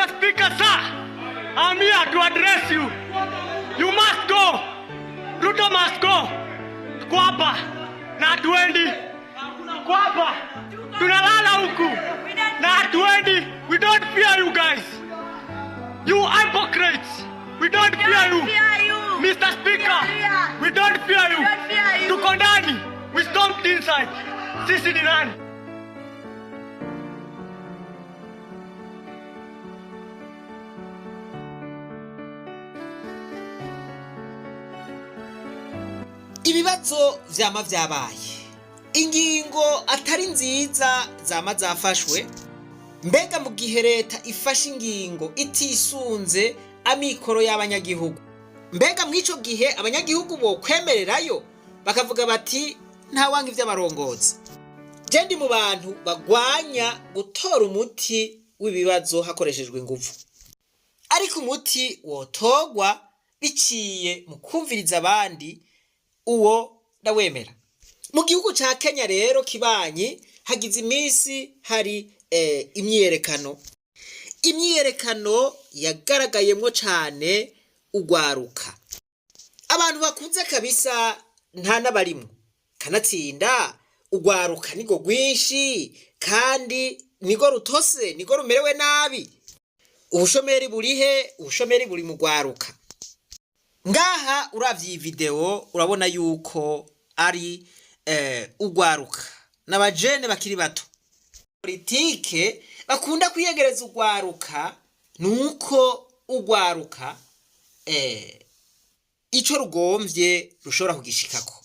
Mr. Speaker, sir, I'm here to address you. You must go. Ruto must go. Kwapa na hatuendi. Kwapa tunalala huku na hatuendi. We don't fear you guys. You hypocrites. We don't fear you. Mr. Speaker, we don't fear you. Tuko ndani. We stomped inside. Sisi ni nani? Ibibazo vyama vyabaye, ingingo atari nziza zama zafashwe. Mbega mu gihe leta ifashe ingingo itisunze amikoro y'abanyagihugu, mbega mw'ico gihe abanyagihugu bo kwemererayo bakavuga bati nta wanga ivy'abarongozi? Je ndi mu bantu bagwanya gutora umuti w'ibibazo hakoreshejwe ingufu, ariko umuti wotogwa biciye mu kumviriza abandi, uwo ndawemera. Mu gihugu ca Kenya rero kibanyi hagize iminsi hari imyiyerekano yagaragayemwo cane ugwaruka. Abantu bakuze kabisa nta nabarimwo, kanatsinda ugwaruka nigo rwinshi kandi nigo rutose, nigo rumerewe nabi. Ubushomeri burihe? Ubushomeri buri mu gwaruka. Ngaha uravye iyi video urabona yuko ari ugwaruka n'abajene bakiri bato. Politike bakunda kwiyegereza ugwaruka nuko ugwaruka ico rugomvye rushobora kugishikako.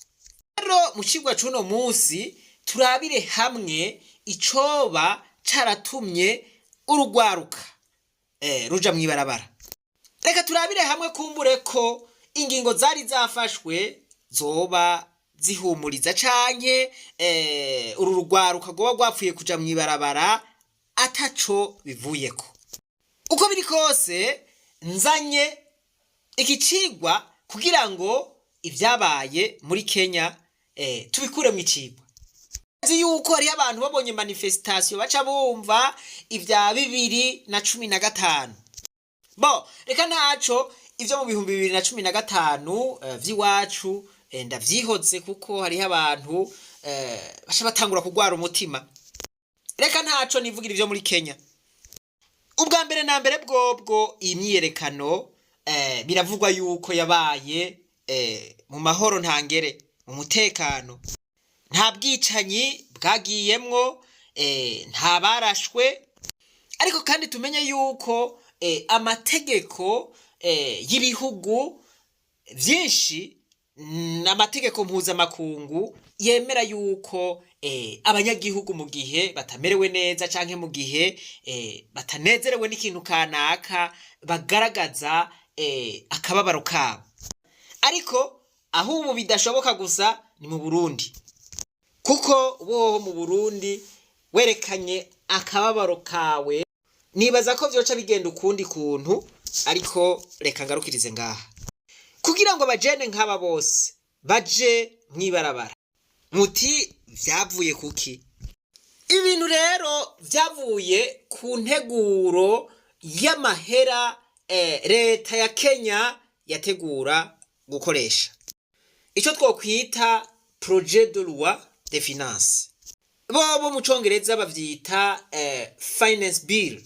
Rero mu cigwa c'uno munsi turabire hamwe icoba caratumye urugwaruka ruja mwibarabara. Reka turabire hamwe kumbure ko ingingo zari zafashwe zoba zihumuriza canke uru rugwaruka goba rwapfuye kuja mwibarabara ataco bivuyeko. Uko biri kose nzanye ikicigwa kugira ngo ivyabaye muri Kenya tubikure mu icigwa. Nzi yuko hari abantu babonye manifestation baca bumva ivya 2015. Bo reka ntaco ivyo mu 2015 vy'iwacu ndavyihoze kuko hariho abantu basha batangura kugwara umutima. Reka ntaco nivugira ivyo muri Kenya. Ubwa mbere na mbere bwobwo imyiyerekano biravugwa yuko yabaye mu mahoro ntangere, mu mutekano, nta bwicanyi bwagiyemwo, nta barashwe. Ariko kandi tumenye yuko amategeko y'ibihugu vyinshi n'amategeko mpuzamakungu yemera yuko abanyagihugu mu gihe batamerewe neza canke mu gihe batanezerewe n'ikintu kanaka bagaragaza akababaro kabo. Ariko aho ubu bidashoboka gusa ni mu Burundi, kuko boho mu Burundi werekanye akababaro kawe nibaza ko vyoca bigenda ukundi kuntu. Ariko reka ngarukirize ngaha kugira ngo bajene nk'aba bose baje mwibarabara. Muti vyavuye kuki? Ibintu rero vyavuye ku nteguro y'amahera leta ya Kenya yategura gukoresha, ico twokwita projet de loi de finance. Bo mu Congereza bavyita finance bill.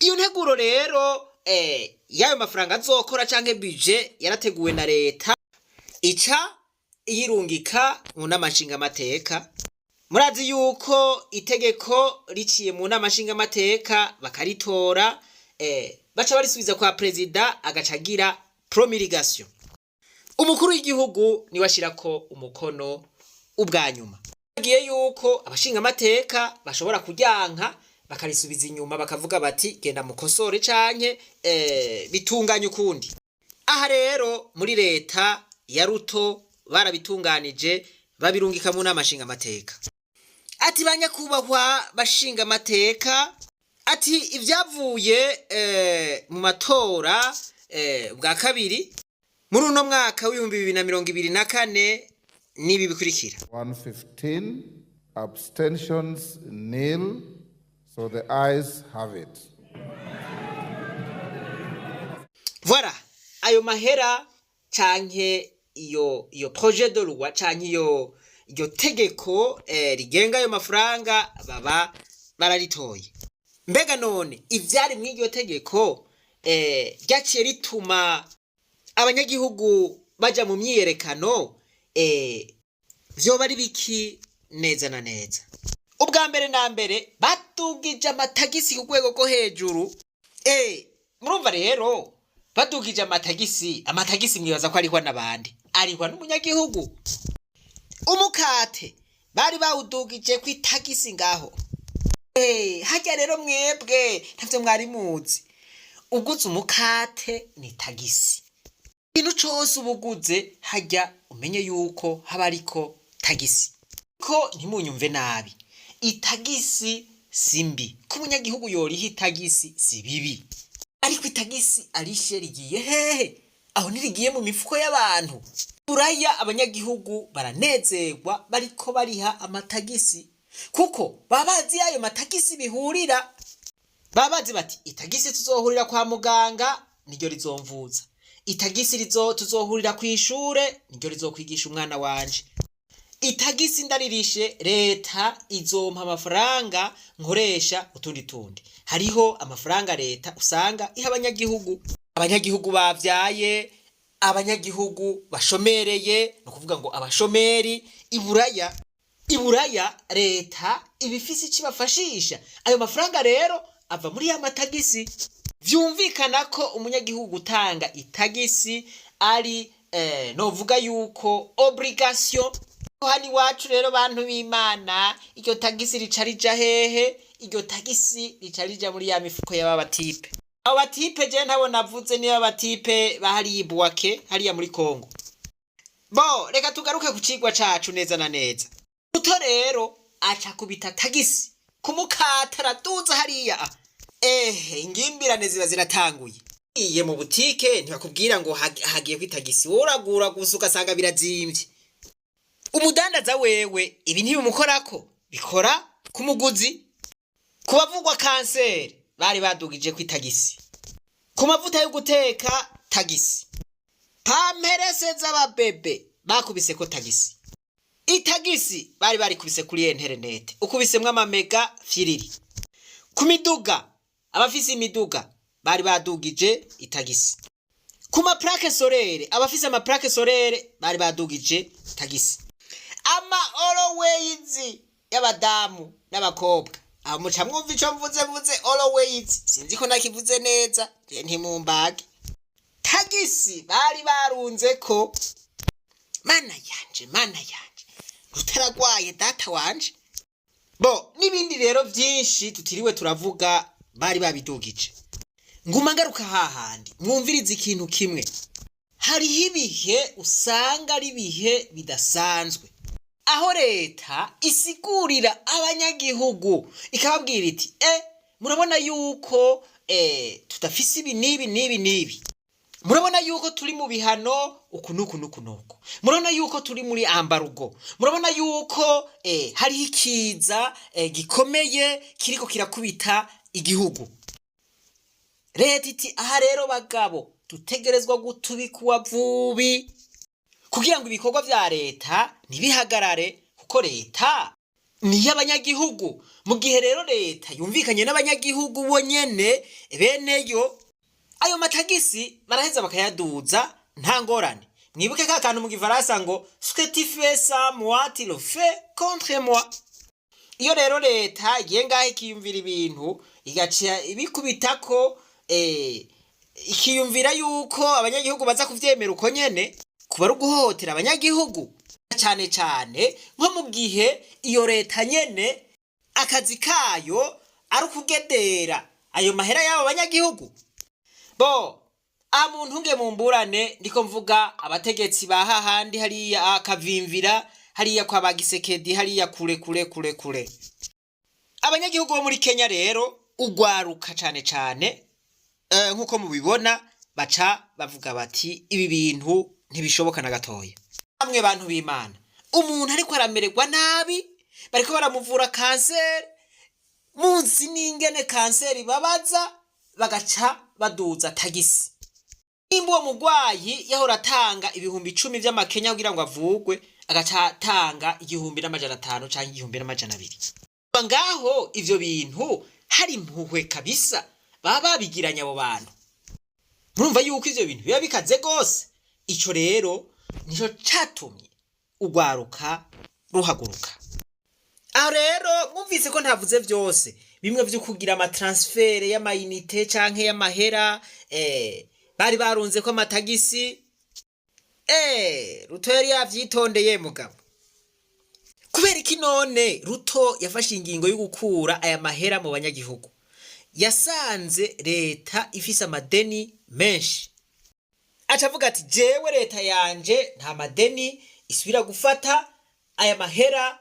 Iyo nteguro rero yayo mafaranga azokora canke budget yarateguwe na leta, ica iyirungika mu namashinga mateka. Murazi yuko itegeko riciye mu namashinga mateka bakaritora, baca barisubiza kwa president agacagira promulgation. Umukuru w'igihugu ni washirako umukono ubwanyuma. Bagiye yuko abashinga mateka bashobora kujyanka bakarisubiza inyuma bakavuga bati genda mukosore canke bitunganye ukundi. Aha rero muri leta ya Ruto barabitunganije babirungika mu namashinga mateka. Ati banyakubahwa bashinga mateka, ati ivyavuye mu matora bwa kabiri muri uno mwaka w'2024 nibi bikurikira: 115 abstentions nil, so the ayes have it. ayo mahera canke iyo projet de loi canke iryo tegeko rigenga ayo mafaranga baba bararitoye. Mbega none ivyari mw'iryo tegeko ryaciye rituma abanyagihugu baja mu myiyerekano vyoba ari biki neza na neza? Ubwa mbere na mbere badugije amatagisi ku rwego rwo hejuru. Murumva rero badugije amatagisi mwibaza ko arihwa n'abandi, arihwa n'umunyagihugu. Umukate bari bawudugije ku itagisi ngaho. Harya rero mwebwe ntavyo mwari muzi, uguze umukate ni tagisi. Ikintu cose ubuguze harya umenye yuko haba ariko tagisi. Ko ntimunyumve nabi, itagisi si mbi, ko umunyagihugu yoriha itagisi si bibi, ariko itagisi arishe rigiye hehe? Aho ntirigiye mu mifuko y'abantu. Buraya abanyagihugu baranezerwa bariko bariha amatagisi, kuko babazi ayo matagisi bihurira. Babazi bati itagisi tuzohurira kwa muganga niryo rizomvuza, itagisi tuzohurira kw'ishure niryo rizokwigisha umwana wanje, itagisi ndaririshe leta izompa amafaranga nkoresha utundi. Hariho amafaranga leta usanga iha abanyagihugu bavyaye, abanyagihugu bashomereye, no kuvuga ngo abashomeri. Iburaya leta ibifise ikibafashisha. Ayo mafaranga rero ava muri ya matagisi. Vyumvikana ko umunyagihugu utanga itagisi ari novuga yuko obligation. Hano iwacu rero bantu b'Imana, iryo tagisi rica rija hehe? Iryo tagisi rica rija muri ya mifuko y'aba batipe. Abo batipe je ntabo navuze ni abatipe bahari Ibwake hariya muri Kongo. Bo reka tugaruke ku cigwa cacu neza na neza. Uto rero aca kubita tagisi kumukatara tuza hariya. Ingimbirane ziba ziratanguye. Iye mu butike ntibakubwira ngo hagiye kwitagisi, woragura gusa ugasanga birazimvye. Umudandaza wewe ibi ntibimukorako, bikora ku muguzi. Ku bavugwa kanseri bari badugije kwitagisi, ku mavuta yo guteka tagisi, pamperese z'ababebe bakubise ko tagisi. Itagisi bari kubise kuri internet, ukubisemwe amamega firiri. Ku miduga, abafise imiduga bari badugije itagisi. Ku maplaque solaire, abafise amaplaque solaire bari badugije tagisi. Ama always y'abadamu n'abakobwa, aho muca mwumva ico mvuze always, sinzi ko nakivuze neza, ntimumbage. Tagisi bari barunze ko. Mana yanje utaragwaye data wanje. Bo nibindi rero vyinshi tutiriwe turavuga bari babidugije. Nguma ngaruka hahandi mwumviriza ikintu kimwe. Hariho ibihe usanga ari ibihe bidasanzwe, aho leta isigurira abanyagihugu ikababwira iti murabona yuko tudafise ibi nibi, murabona yuko turi mu bihano ukunuku, murabona yuko turi muri ambarugo, murabona yuko hariho ikiza gikomeye kiriko kirakubita igihugu. Leta iti aha rero bagabo tutegerezwa gutubikuwa vubi kugira ngo ibikorwa vya leta ntibihagarare, kuko leta ni y'abanyagihugu. Mu gihe rero leta yumvikanye n'abanyagihugu bonyene beneyo, ayo matagisi baraheza bakayaduza nta ngorane. Mwibuke ka kantu mu gifaransa ngo ce que tu fais ça moi tu le fais contre moi. Iyo rero leta igiye ngaho ikiyumvira ibintu igaciya ibikubitako ikiyumvira yuko abanyagihugu baza kuvyemera uko nyene, kuba ari uguhohotera abanyagihugu. Cane cane nko mu gihe iyo leta nyene akazi kayo ari ukugedera ayo mahera y'abo banyagihugu. Bo amuntu nge mumburane ndiko mvuga abategetsi bahahandi hariya akavimvira hariya kwa Bagisekedi hariya kure. Abanyagihugu bo muri Kenya rero ugwaruka cane nkuko mubibona baca bavuga bati ibi bintu ntibishoboka na gatoya. Bamwe bantu b'Imana, umuntu ariko aramererwa nabi, bariko baramuvura kanseri, munsi n'ingene kanseri babaza bagaca baduza tagisi. nimba uwo mugwayi yahora atanga ibihumbi 10 vy'amakenya kugira ngo avugwe agaca atanga 1,500 canke 1,200 ngaho ivyo bintu hari impuhwe kabisa baba babigiranye abo bantu. Murumva yuko ivyo bintu biba bikaze gose. Ico rero nico catumye ugwaruka ruhaguruka. Aho rero mwumvise ko ntavuze vyose bimwe vyo kugira ama transfer y'amayinite canke y'amahera bari barunze ko amatagisi Ruto yari yavyitondeye mugabo. Kubera iki none Ruto yafashe ingingo yo gukura aya mahera mu banyagihugu? Yasanze leta ifise amadeni menshi. Acavuga ati jewe leta yanje nta madeni isubira gufata aya mahera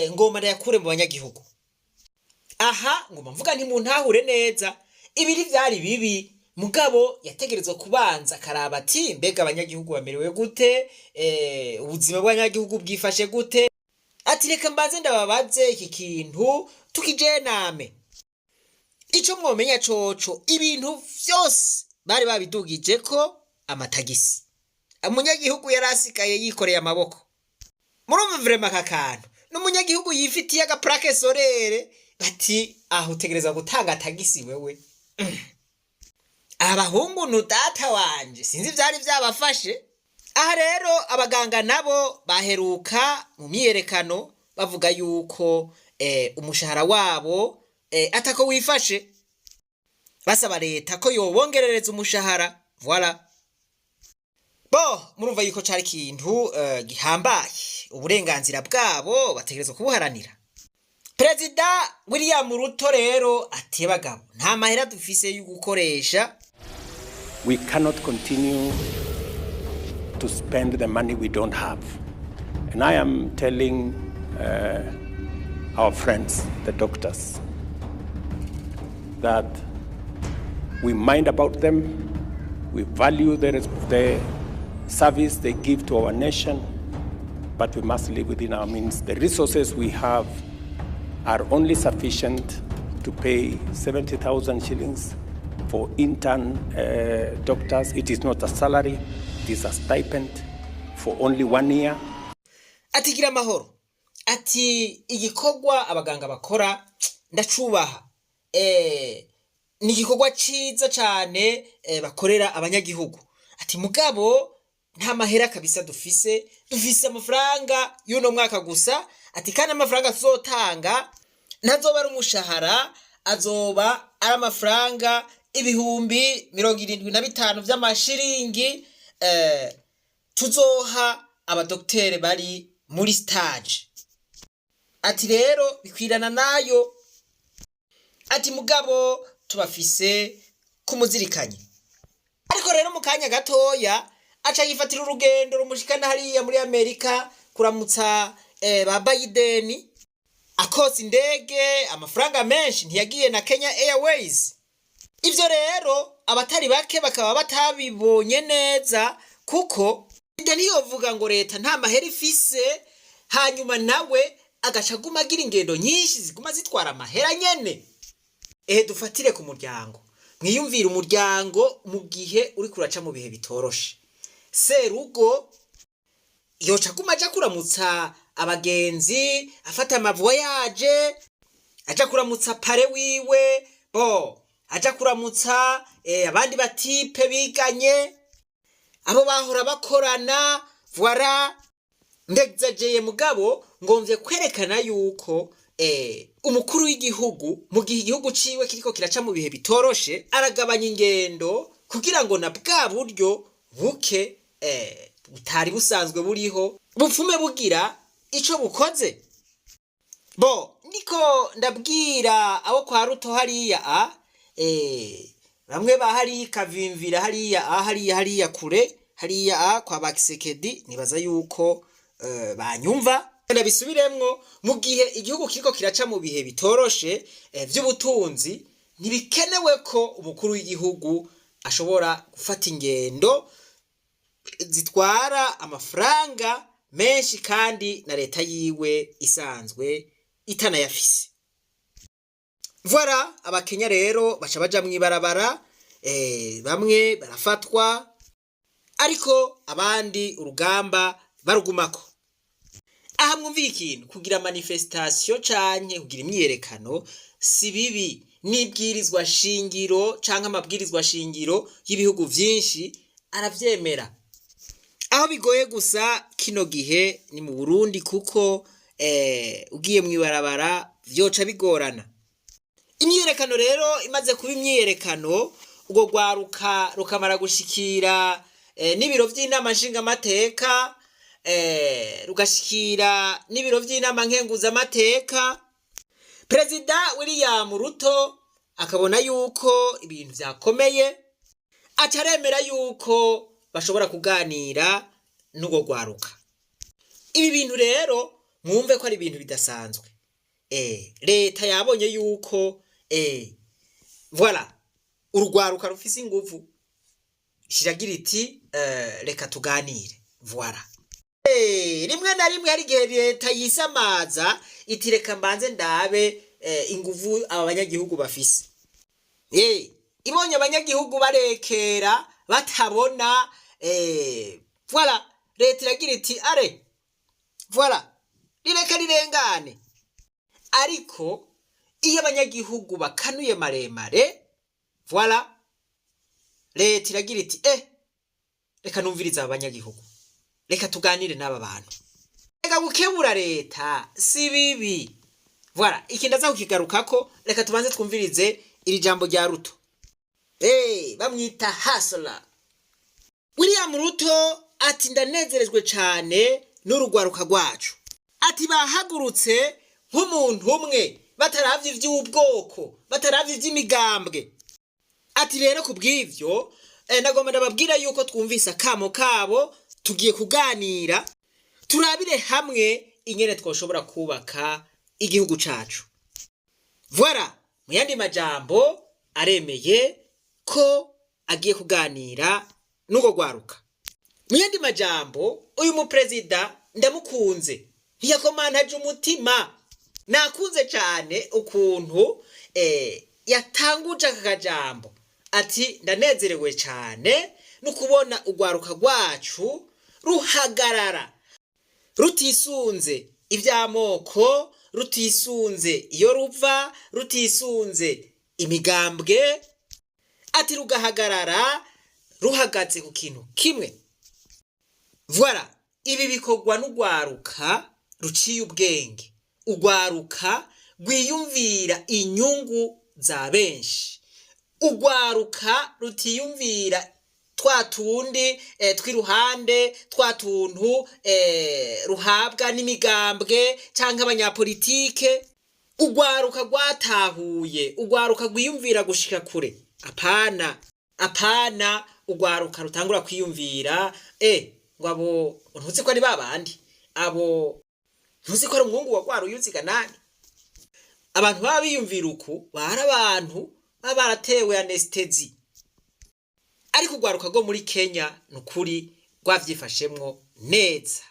ngoma yakure mu banyagihugu. Aha ngoma mvuga nti muntahure neza ibiri vyari bibi mugabo yategerezwa kubanza karaba ati mbega abanyagihugu bamerewe gute ubuzima bw'abanyagihugu bwifashe gute. Ati reka mbaze ndababaze iki kintu tukijename. Ico mwomenya coco ibintu vyose bari babidugije ko amatagisi. Umunyagihugu yarasikaye yikoreye amaboko. Murumva vraiment kakantu. N'umunyagihugu yifitiye aga plaque solaire bati aho utegereza gutanga tagisi wewe. Abahungu nudata wanje sinzi vyari vyabafashe. Aha rero abaganga nabo baheruka mu myiyerekano bavuga yuko umushahara wabo atako wifashe. Basaba leta ko yobongerereza umushahara. Voilà. Murumva yuko cari kintu gihambaye. Uburenganzira bwabo bategerezwa kubuharanira. Perezida William Ruto rero ati bagabo nta mahera dufise yo gukoresha. We cannot continue to spend the money we don't have. And I am telling our friends, the doctors, that we mind about them, we value the service they give to our nation, but we must live within our means. The resources we have are only sufficient to pay 70,000 shillings for intern doctors. It is not a salary, it is a stipend for only 1 year. Ati gira mahoro. Ati igikorwa abaganga bakora ndacubaha. Ni igikorwa ciza cyane bakorera abanyagihugu. Ati mugabo nta mahera kabisa dufise amafaranga y'uno mwaka gusa. Ati kandi amafaranga tuzotanga ntazoba ari umushahara, azoba ari amafaranga 75,000 vy'amashiringi tuzoha abadokteri bari muri stage. Ati rero bikwirana nayo. Ati mugabo tubafise kumuzirikanye. Ariko rero mu kanya gatoya aca yifatira urugendo rumushikana hariya muri Amerika kuramutsa ba Biden. Akoze indege amafaranga menshi ntiyagiye na Kenya Airways. Ivyo rero abatari bake bakaba batabibonye neza kuko ntiyovuga ngo leta nta mahera ifise hanyuma nawe agaca gumagira ingendo nyinshi ziguma zitwara amahera nyene. Dufatire ku muryango. Mwiyumvira umuryango mu gihe uri kuraca mu bihe bitoroshe. Serugo yoca kumaja kuramutsa abagenzi afata amavoyage aja kuramutsa pare wiwe aja kuramutsa abandi batipe biganye abo bahora bakorana. Voilà. Ndegzajeye mugabo ngomvye kwerekana yuko umukuru w'igihugu mu gihe igihugu ciwe kiriko kiraca mu bihe bitoroshe aragabanya ingendo kugira ngo na bwa buryo buke butari busanzwe buriho bupfume bugira ico bukoze. Niko ndabwira abo kwa Ruto hariya bamwe bahari kavimvira hariya kure hariya kwa Bakisekedi nibaza yuko banyumva. Ndabisubiremwo mu gihe igihugu kiriko kiraca mu bihe bitoroshe vy'ubutunzi ntibikenewe ko umukuru w'igihugu ashobora gufata ingendo zitwara amafaranga menshi kandi na leta yiwe isanzwe itanayafise. Voilà. Abakenya rero baca baja mwibarabara bamwe barafatwa ariko abandi urugamba barugumako. Aha mwumviye ikintu, kugira manifestation canke kugira imyiyerekano si bibi, n'ibwirizwa shingiro canke amabwirizwa shingiro y'ibihugu vyinshi aravyemera. Aho bigoye gusa kino gihe ni mu Burundi, kuko ugiye mwibarabara vyoca bigorana. Imyiyerekano rero imaze kuba imyiyerekano, ubwo rwaruka rukamara gushikira n'ibiro vy'inama nshingamateka, rugashikira n'ibiro vy'inama nkenguzamateka, Perezida William Ruto akabona yuko ibintu vyakomeye, acaremera yuko bashobora kuganira n'ubwo rwaruka. Ibi bintu rero mwumve ko ari ibintu bidasanzwe. Leta yabonye yuko voilà, urugwaruka rufise inguvu, ishiragira iti reka tuganire. Voilà. Rimwe na rimwe hari igihe leta yisamaza iti reka mbanze ndabe inguvu aba banyagihugu bafise. Ibonye abanyagihugu barekera batabona, voilà, leta iragira iti are, voilà, rireka rirengane. Ariko iyo abanyagihugu bakanuye maremare, voilà, leta iragira iti reka numviriza abanyagihugu, reka tuganire n'aba bantu. Reka gukebura leta si bibi. Voilà, iki ndaza kukigarukako, reka tubanze twumvirize iri jambo rya Ruto. Bamwita Hasla. William Ruto ati ndanezerejwe cane n'urugwaruka rwacu. Ati bahagurutse nk'umuntu umwe, bataravye ivy'ubwoko, bataravye ivy'imigambwe. Ati rero kubw'ivyo nagomba ndababwira yuko twumvise akamo kabo, tugiye kuganira turabire hamwe ingene twoshobora kubaka igihugu cacu. Voilà, mu yandi majambo aremeye ko agiye kuganira n'ugo rwaruka. Mu yandi majambo uyu mu perezida ndamukunze, ntiyakomantaje umutima. Nakunze cyane ukuntu yatanguje aka kajambo ati ndanezerewe cyane no kubona urwaruka rwacu ruhagarara, rutisunze ivy'amoko, rutisunze iyo ruva, rutisunze imigambwe. Ati rugahagarara ruhagaze ku kintu kimwe. Voilà, ibi bikorwa n'urwaruka ruciye ubwenge, urwaruka rwiyumvira inyungu za benshi, urwaruka rutiyumvira twa tundi twiruhande, twa tuntu ruhabwa n'imigambwe canke abanyapolitike. Urwaruka rwatahuye, urwaruka rwiyumvira gushika kure. Apana urwaruka rutangura kwiyumvira ngo abo ntuzi ko ari babandi, abo ntuzi ko ari umuhungu wa rwaru yuziga nani. Abantu baba biyumvira uku bari abantu baba baratewe anestesi. Ariko urwaruka rwo muri Kenya nukuri rwavyifashemwo neza.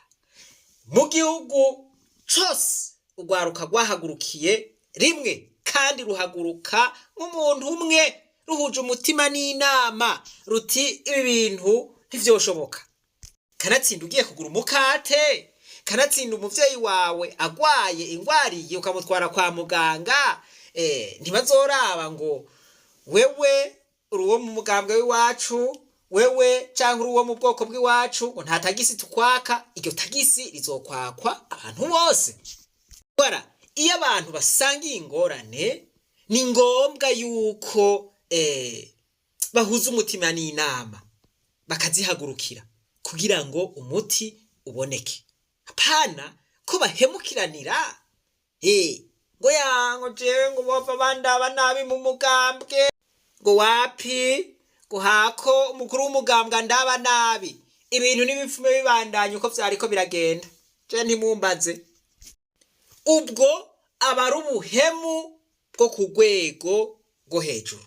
Mu gihugu cose urwaruka rwahagurukiye rimwe, kandi ruhaguruka nk'umuntu umwe, ruhuje umutima n'inama, ruti ibi bintu ntivyoshoboka. Kanatsinda ugiye kugura umukate, kanatsinda umuvyeyi wawe agwaye ingwariye ukamutwara kwa muganga, ntibazoraba ngo wewe uri uwo mu mugambwe w'iwacu, wewe canke uri uwo mu bwoko bw'iwacu, ngo nta tagisi tukwaka. Iryo tagisi rizokwakwa abantu bose. Bara, iyo abantu basangiye ingorane, ni ngombwa yuko bahuza umutima n'inama, bakazihagurukira kugira ngo umuti uboneke. Apana ko bahemukiranira, ngo yango jewe ngo bova bandaba nabi mu mugambwe, ngo wapi, ngo hako umukuru w'umugambwe ndaba nabi. Ibintu n'ibipfume bibandanye uko vyariko biragenda, je ntimumbaze. Ubwo abari ubuhemu bwo ku rwego rwo hejuru.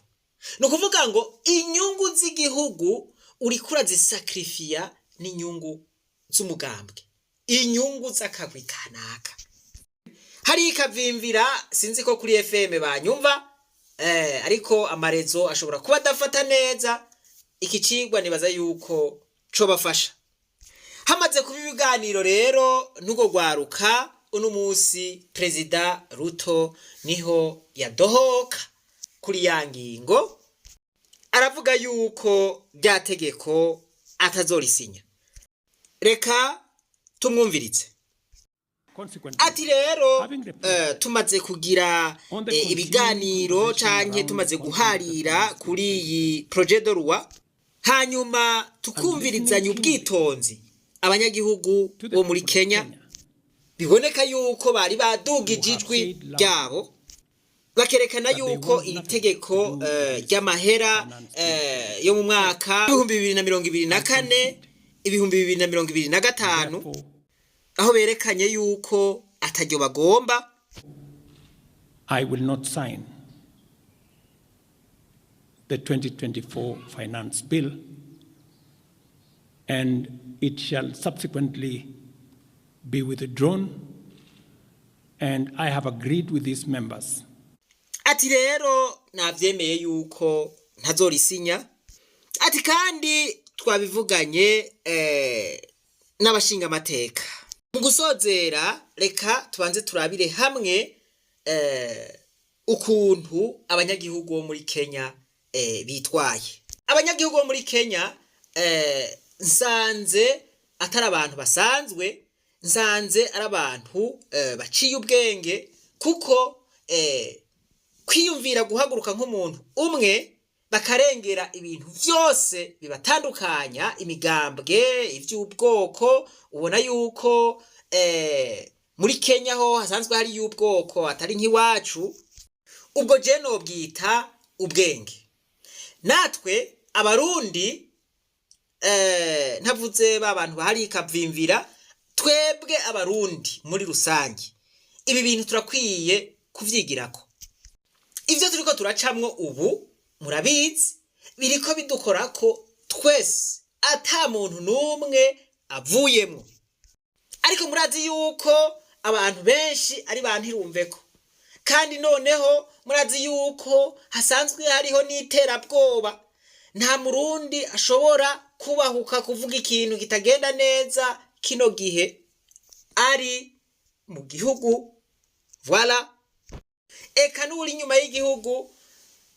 Ni ukuvuga ngo inyungu z'igihugu uriko urazisakrifiya n'inyungu z'umugambwe, inyungu z'akagwi kanaka. Hari ikavimvira, sinzi ko kuri FM banyumva, ariko amarezo ashobora kuba adafata neza. Iki cigwa nibaza yuko cobafasha. Hamaze kuba ibiganiro rero n'ugo gwaruka, uno musi Perezida Ruto niho yadohoka kuri ya ngingo, aravuga yuko rya tegeko atazorisinya. Reka tumwumvirize. Ati rero tumaze kugira ibiganiro canke tumaze guharira kuri iyi projet de loi, hanyuma tukumvirizanya ubwitonzi abanyagihugu bo muri Kenya, biboneka yuko bari badugije ijwi ryabo, bakerekana yuko iri tegeko ry'amahera yo mu mwaka 2024 2025 aho berekanye yuko ataryo bagomba. I will not sign the 2024 finance bill, and it shall subsequently be withdrawn, and I have agreed with these members. Ati rero navyemeye yuko ntazorisinya. Ati kandi twabivuganye n'abashinga amateka. Mu gusozera, reka tubanze turabire hamwe ukuntu abanyagihugu bo muri Kenya bitwaye. Abanyagihugu bo muri Kenya nsanze atari abantu basanzwe, nsanze ari abantu baciye ubwenge, kuko kwiyumvira guhaguruka nk'umuntu umwe bakarengera ibintu vyose bibatandukanya, imigambwe, ivy'ubwoko. Ubona yuko muri Kenya ho hasanzwe hari y'ubwoko atari nk'iwacu. Ubwo je no bwita ubwenge. Natwe abarundi ntavuze babantu bahari kavimvira, twebwe abarundi muri rusange ibi bintu turakwiye kuvyigirako. Ivyo turiko turacamwo ubu murabizi biriko bidukorako twese, ata muntu numwe avuyemo. Ariko murazi yuko abantu benshi ari bantirumveko, kandi noneho murazi yuko hasanzwe hariho n'iterabwoba. Nta murundi ashobora kubahuka kuvuga ikintu kitagenda neza kino gihe ari mu gihugu. Voilà. Eka n'uri inyuma y'igihugu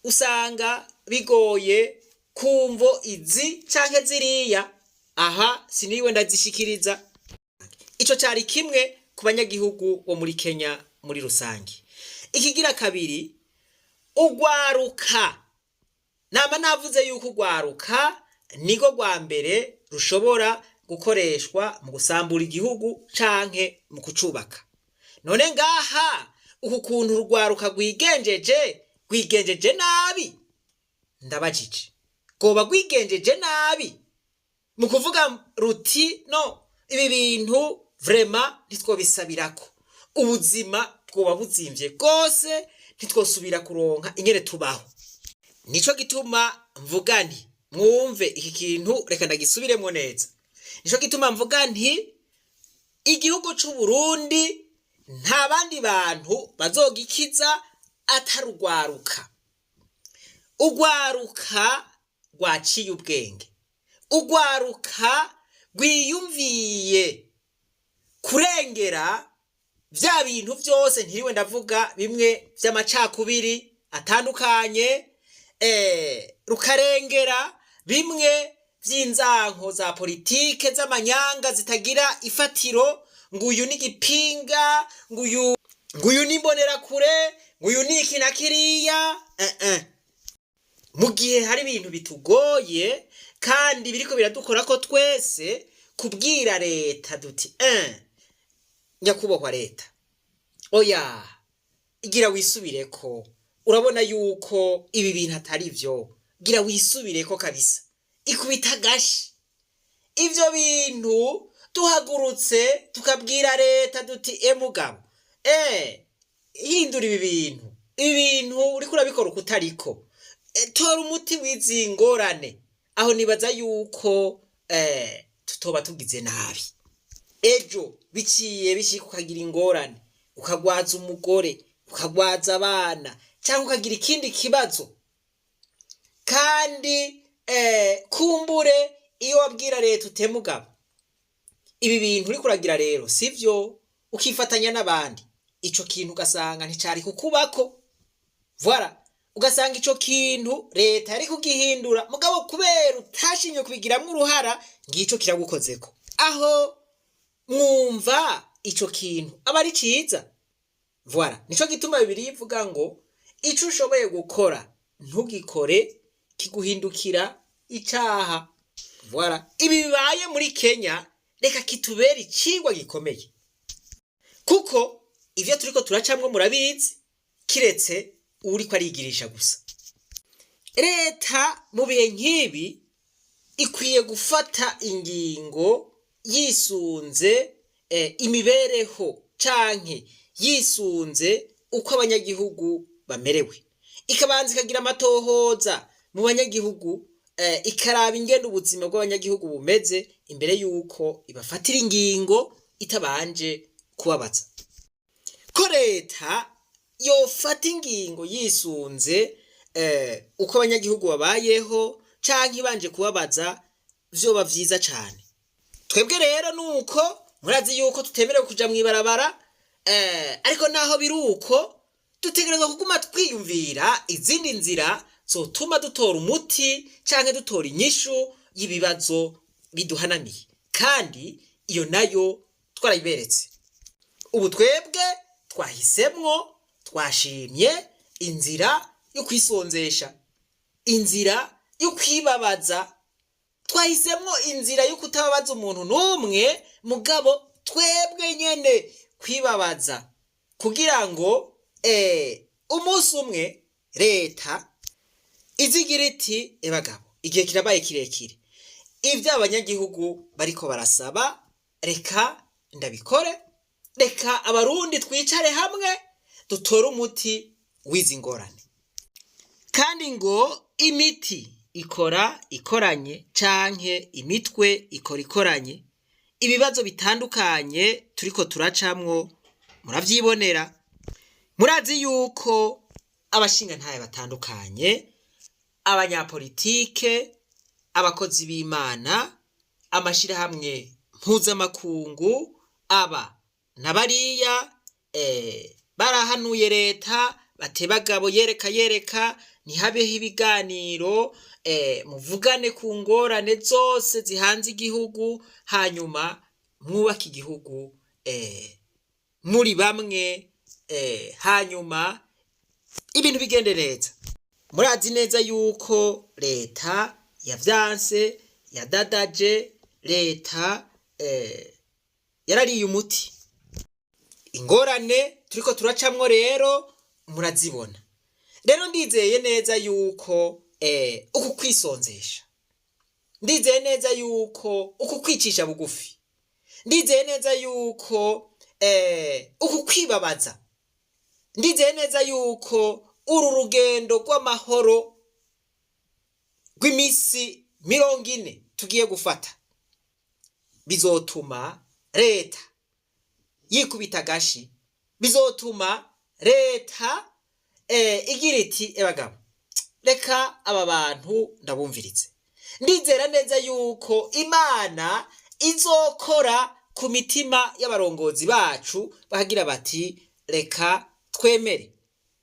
usanga bigoye kumvo izi canke ziriya. Aha siniwe ndazishikiriza. Ico cari kimwe ku banyagihugu bo muri Kenya muri rusange. Ikigira kabiri, ugwaruka. Nama navuze yuko ugwaruka nigo gwa mbere rushobora gukoreshwa mu gusambura igihugu canke mu kucubaka. None ngaha uku kuntu urwaruka rwigenjeje nabi, ndabajije goba rwigenjeje nabi mu kuvuga ruti no, ibi bintu vraiment ntitwobisabirako, ubuzima bwoba buzimvye gose, ntitwosubira kuronka ingene tubaho. Nico gituma mvuga nti mwumve iki kintu, reka ndagisubiremo neza. Nico gituma mvuga nti igihugu c'u Burundi nta bandi bantu bazogikiza atari ugwaruka. Ugwaruka rwaciye ubwenge, ugwaruka rwiyumviye kurengera vya bintu vyose, ntiriwe ndavuga bimwe vy'amacakubiri atandukanye, rukarengera bimwe vy'inzanko za politike z'amanyanga zitagira ifatiro, nguyu ni gipinga, nguyu ni mbonera kure, nguyu ni iki na kiriya. Mu gihe hari ibintu bitugoye kandi biriko biradukorako twese, kubwira leta duti nyakubahwa leta, oya igira wisubireko, urabona yuko ibi bintu atari vyo, gira wisubireko kabisa, ikubita gashi. Ivyo bintu tuhagurutse tukabwira leta duti mugabo hindura ibi bintu uriko urabikora kutariko, tora umuti w'izingorane. Aho nibaza yuko tutoba tugize nabi. Ejo biciye bishika ukagira ingorane, ukagwaza umugore, ukagwaza abana, cyangwa ukagira ikindi kibazo, kandi kumbure iyo wabwira leta utemugabo ibi bintu uri kuragira rero sivyo, ukifatanya n'abandi, ico kintu ugasanga nticari kukubako, voilà, ugasanga ico kintu leta yari kugihindura mugabo kubera utashinye kubigiramwo uruhara ngico kiragukozeko. Aho mwumva ico kintu aba ari ciza, voilà, nico gituma Bibiliya ivuga ngo ico ushoboye gukora ntugikore kiguhindukira icaha. Voilà, ibi bibaye muri Kenya reka kitubera icigwa gikomeye, kuko ivyo turiko turacamwo murabizi, kiretse uriko arigirisha gusa. Leta mu bihe nk'ibi ikwiye gufata ingingo yisunze imibereho canke yisunze uko abanyagihugu bamerewe, ikabanza ikagira amatohoza mu banyagihugu, ikaraba ingene ubuzima bw'abanyagihugu bumeze imbere yuko ibafatira ingingo itabanje kubabaza. Ko leta yofata ingingo yisunze uko abanyagihugu babayeho canke ibanje kubabaza vyoba vyiza cane. Twebwe rero nuko murazi yuko tutemerewe kuja mwibarabara, ariko naho biruko dutegerezwa kuguma twiyumvira izindi nzira zotuma dutora umuti canke dutora inyishu y'ibibazo biduhanamiye, kandi iyo nayo twarayiberetse. Ubu twebwe twahisemwo, twashimye inzira yo kwisonzesha, inzira yo kwibabaza, twahisemwo inzira yo kutababaza umuntu n'umwe, mugabo twebwe nyene kwibabaza, kugira ngo umunsi umwe leta izigira iti ebagabo igihe kirabaye kirekire, ivyo abanyagihugu bariko barasaba reka ndabikore, reka abarundi twicare hamwe dutore umuti w'izi ngorane. Kandi ngo imiti ikora ikoranye canke imitwe ikora ikoranye, ibibazo bitandukanye turiko turacamwo muravyibonera. Murazi yuko abashinga ntaye batandukanye, abanyapolitike, abakozi b'Imana, amashirahamwe mpuzamakungu, aba nabariya barahanuye leta batebagabo yereka ntihabeho ibiganiro, muvugane ku ngorane zose zihanze igihugu, hanyuma mwubake igihugu muri bamwe, hanyuma ibintu bigende neza. Murazi neza yuko leta yavyanse, yadadaje, leta yarariye umuti. Ingorane turiko turacamwo rero murazibona. Rero ndizeye neza yuko uku kwisonzesha, ndizeye neza yuko uku kwicisha bugufi, ndizeye neza yuko uku kwibabaza, ndizeye neza yuko uru rugendo rw'amahoro rw'imisi 40 tugiye gufata bizotuma leta yikubita gashi, bizotuma leta igira iti ebagabo reka aba bantu ndabumviritse. Ndizera neza yuko Imana izokora ku mitima y'abarongozi bacu, bahagira bati reka twemere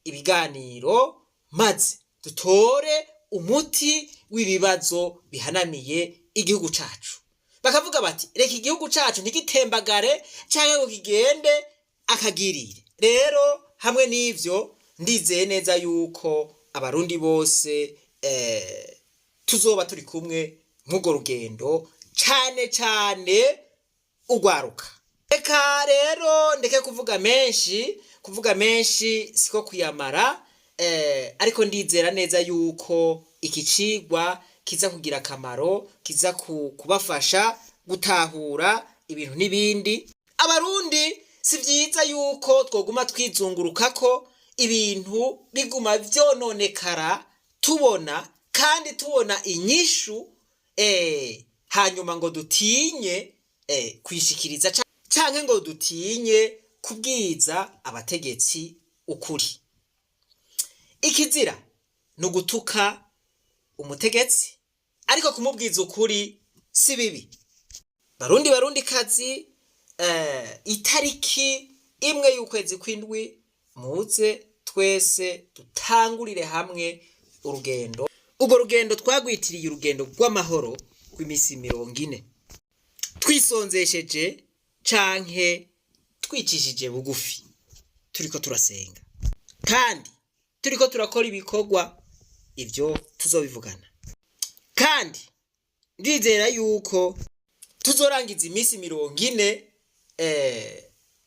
ibiganiro maze dutore umuti w'ibibazo bihanamiye igihugu cacu. Bakavuga bati reka igihugu cacu ntigitembagare canke ngo kigende akagirire. Rero hamwe n'ivyo ndizeye neza yuko abarundi bose tuzoba turi kumwe mw'urwo rugendo, cane cane ugwaruka. Reka rero ndeke kuvuga menshi siko kuyamara, ariko ndizera neza yuko iki cigwa kiza kugira akamaro, kiza kubafasha gutahura ibintu n'ibindi. Abarundi si vyiza yuko twoguma twizungurukako ibintu biguma vyononekara, tubona kandi tubona inyishu, hanyuma ngo dutinye kwishikiriza canke ngo dutinye kubwiza abategetsi ukuri. Ikizira no gutuka umutegetsi, ariko kumubwiza ukuri si bibi. Barundi kazi, itariki imwe y'ukwezi kw'indwi muze twese dutangurire hamwe urugendo. Urwo rugendo twagwitiriye urugendo rw'amahoro rw'imisi 40, twisonzesheje canke twicishije bugufi, turiko turasenga kandi turiko turakora ibikorwa. Ibyo tuzobivugana, kandi ndizera yuko tuzorangiza imisi 40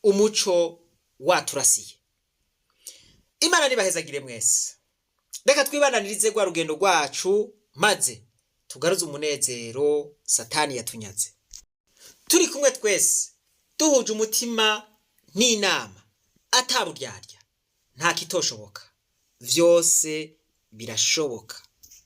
umuco waturasiye. Imana nibahezagire mwese. Reka twibananirize rwa rugendo rwacu maze tugaruze umunezero Satani yatunyaze. Turi kumwe twese duhuje umutima n'inama, ataburyarya, nta kitoshoboka, vyose birashoboka.